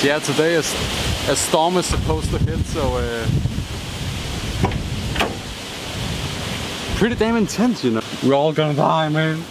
Yeah, today a storm is supposed to hit, so pretty damn intense, you know. We're all gonna die, man.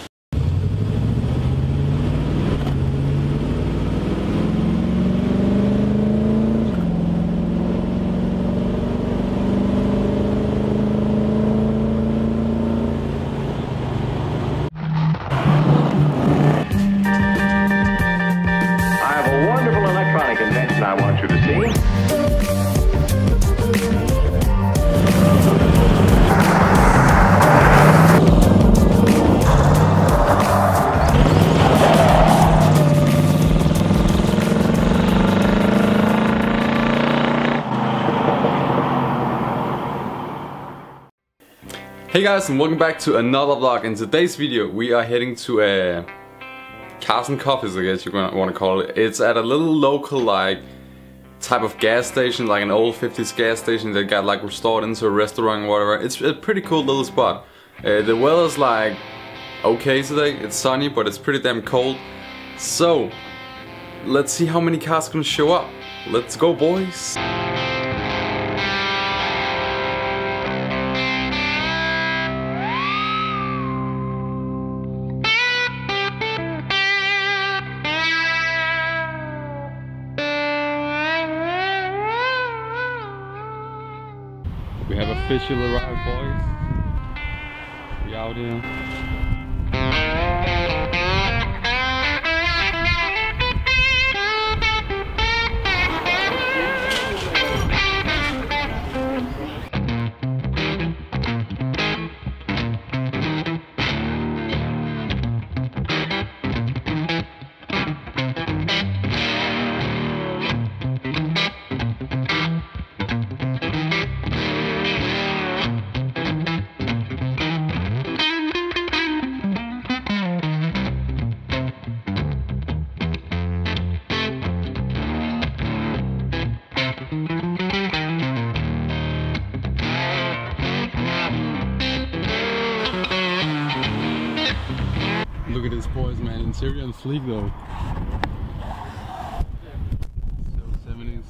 I want you to see. Hey guys, and welcome back to another vlog. In today's video we are heading to a Hansen coffees, I guess you want to call it. It's at a little local like type of gas station, like an old 50s gas station that got like restored into a restaurant or whatever. It's a pretty cool little spot. The weather's like okay today. It's sunny, but it's pretty damn cold. So let's see how many cars gonna show up. Let's go, boys. We have officially arrived, boys. We out here. Look at this, boys, man. Interior and fleek though. So 70s.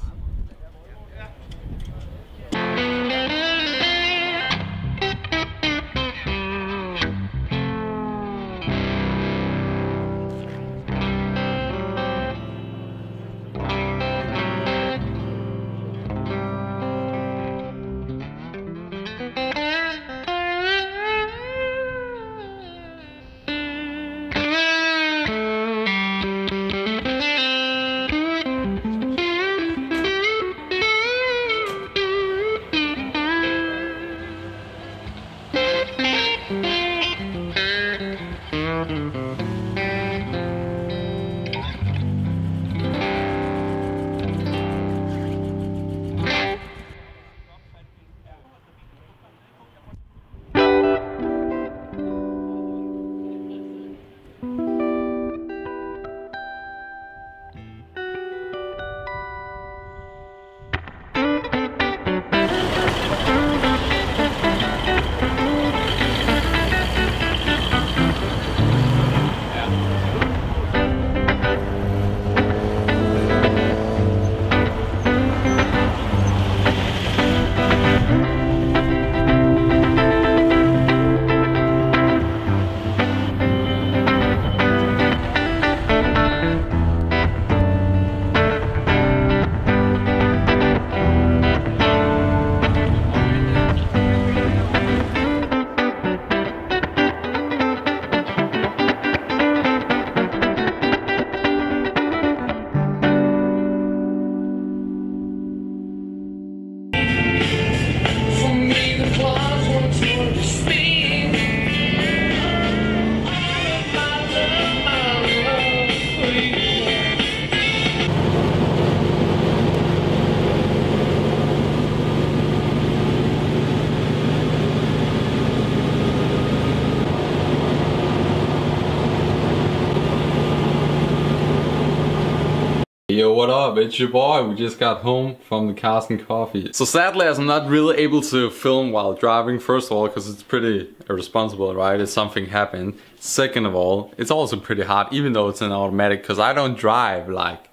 Yo, what up? It's your boy. We just got home from the Hansen coffee. So sadly, as I'm not really able to film while driving, first of all, because it's pretty irresponsible, right? If something happened. Second of all, it's also pretty hot, even though it's an automatic, because I don't drive like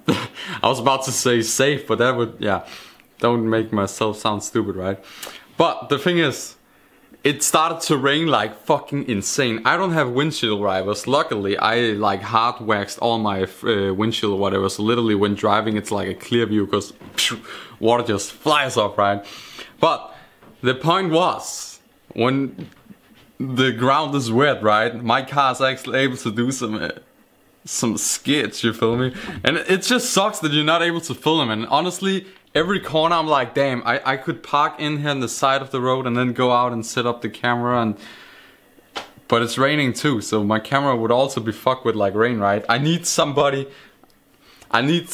I was about to say safe, but that would, yeah, don't make myself sound stupid, right? But the thing is, it started to rain like fucking insane. I don't have windshield wipers. Luckily, I like hard waxed all my windshield or whatever. So literally when driving, it's like a clear view because water just flies off, right? But the point was, when the ground is wet, right? My car is actually able to do some skids, you feel me? And it just sucks that you're not able to film. And honestly, every corner I'm like, damn, I could park in here on the side of the road and then go out and set up the camera, but it's raining too, so my camera would also be fucked with like rain, right? I need somebody, I need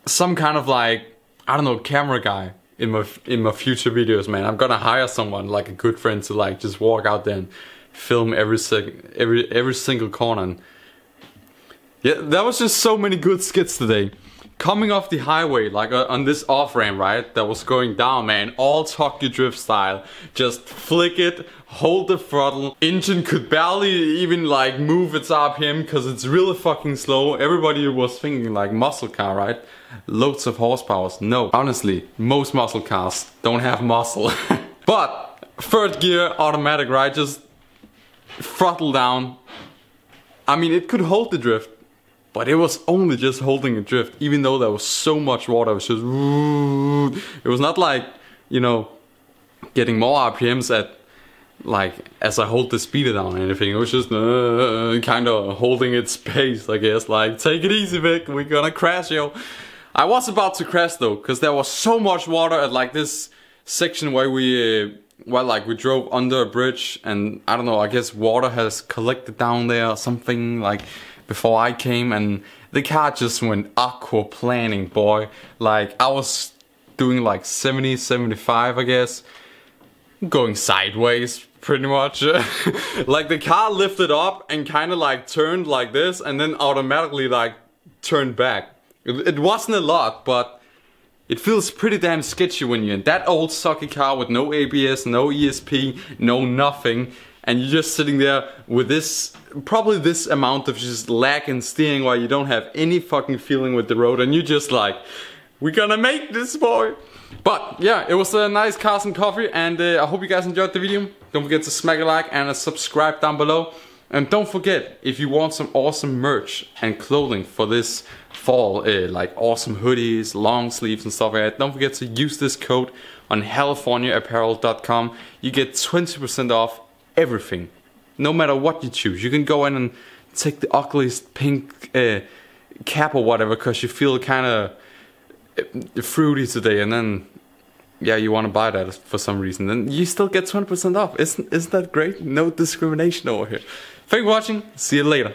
some kind of like, I don't know, camera guy in my future videos, man. I'm gonna hire someone, like a good friend, to like just walk out there and film every single corner. And yeah, there was just so many good skits today. Coming off the highway, like on this off-ramp, right, that was going down, man, all Tokyo Drift style. Just flick it, hold the throttle. Engine could barely even like move its RPM because it's really fucking slow. Everybody was thinking like muscle car, right? Loads of horsepower. No, honestly, most muscle cars don't have muscle. But third gear, automatic, right? Just throttle down. I mean, it could hold the drift, but it was only just holding a drift, even though there was so much water. It was just, it was not like, you know, getting more RPMs at, like, as I hold the speeder down or anything. It was just kind of holding its pace, I guess. Like, take it easy, Vic, we're gonna crash, yo. I was about to crash though, because there was so much water at like this section where we drove under a bridge, and I don't know, I guess water has collected down there or something, like, before I came, and the car just went aquaplaning, boy. Like, I was doing like 70, 75, I guess, going sideways pretty much. Like, the car lifted up and kind of like turned like this and then automatically like turned back. It wasn't a lot, but it feels pretty damn sketchy when you're in that old sucky car with no ABS, no ESP, no nothing, and you're just sitting there with this, probably this amount of just lag and steering while you don't have any fucking feeling with the road, and you're just like, we're gonna make this, boy. But yeah, it was a nice Carson coffee, and I hope you guys enjoyed the video. Don't forget to smack a like and a subscribe down below. And don't forget, if you want some awesome merch and clothing for this fall, like awesome hoodies, long sleeves and stuff like that, don't forget to use this code on californiaapparel.com. You get 20% off everything, no matter what you choose. You can go in and take the ugliest pink cap or whatever because you feel kind of fruity today, and then yeah, you want to buy that for some reason, then you still get 20% off. Isn't that great? No discrimination over here. Thank you for watching. See you later.